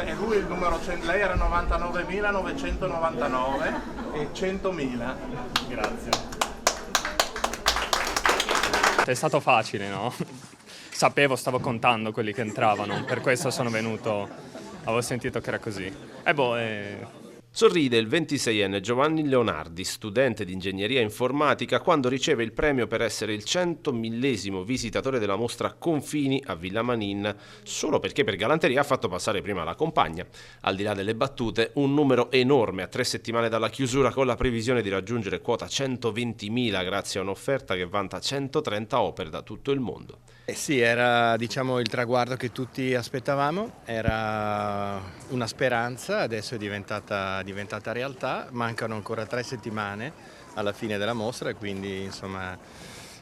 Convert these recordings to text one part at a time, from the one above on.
e lui il numero 100, lei era 99.999 e 100.000. Grazie. È stato facile, no? Sapevo, stavo contando quelli che entravano, per questo sono venuto, avevo sentito che era così. Sorride il 26enne Giovanni Leonardi, studente di ingegneria informatica, quando riceve il premio per essere il 100.000° visitatore della mostra Confini a Villa Manin, solo perché per galanteria ha fatto passare prima la compagna. Al di là delle battute, un numero enorme a 3 settimane dalla chiusura, con la previsione di raggiungere quota 120.000 grazie a un'offerta che vanta 130 opere da tutto il mondo. Sì, era il traguardo che tutti aspettavamo, era una speranza, adesso è diventata realtà, mancano ancora 3 settimane alla fine della mostra, quindi insomma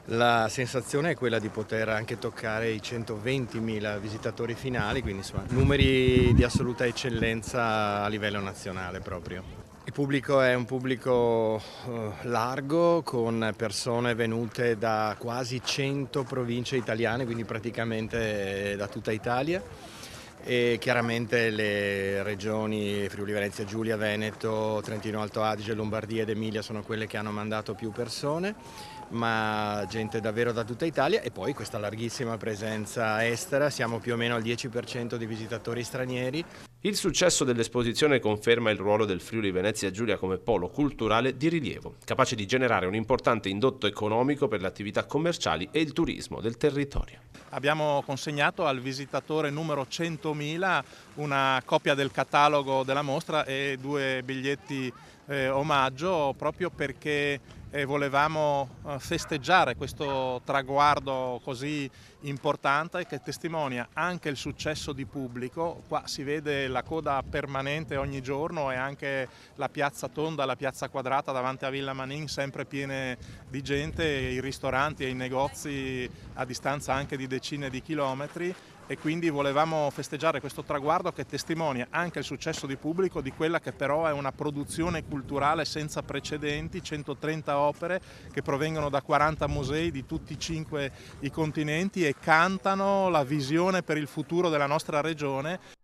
la sensazione è quella di poter anche toccare i 120.000 visitatori finali, quindi insomma numeri di assoluta eccellenza a livello nazionale proprio. Il pubblico è un pubblico largo, con persone venute da quasi 100 province italiane, quindi praticamente da tutta Italia, e chiaramente le regioni Friuli Venezia Giulia, Veneto, Trentino Alto Adige, Lombardia ed Emilia sono quelle che hanno mandato più persone, ma gente davvero da tutta Italia, e poi questa larghissima presenza estera, siamo più o meno al 10% di visitatori stranieri. Il successo dell'esposizione conferma il ruolo del Friuli Venezia Giulia come polo culturale di rilievo, capace di generare un importante indotto economico per le attività commerciali e il turismo del territorio. Abbiamo consegnato al visitatore numero 100.000 una copia del catalogo della mostra e 2 biglietti omaggio, proprio perché volevamo festeggiare questo traguardo così importante che testimonia anche il successo di pubblico. Qua si vede la coda permanente ogni giorno, e anche la piazza tonda, la piazza quadrata davanti a Villa Manin sempre piene di gente, i ristoranti e i negozi a distanza anche di decine di chilometri. E quindi volevamo festeggiare questo traguardo che testimonia anche il successo di pubblico di quella che però è una produzione culturale senza precedenti, 130 opere che provengono da 40 musei di tutti i continenti e cantano la visione per il futuro della nostra regione.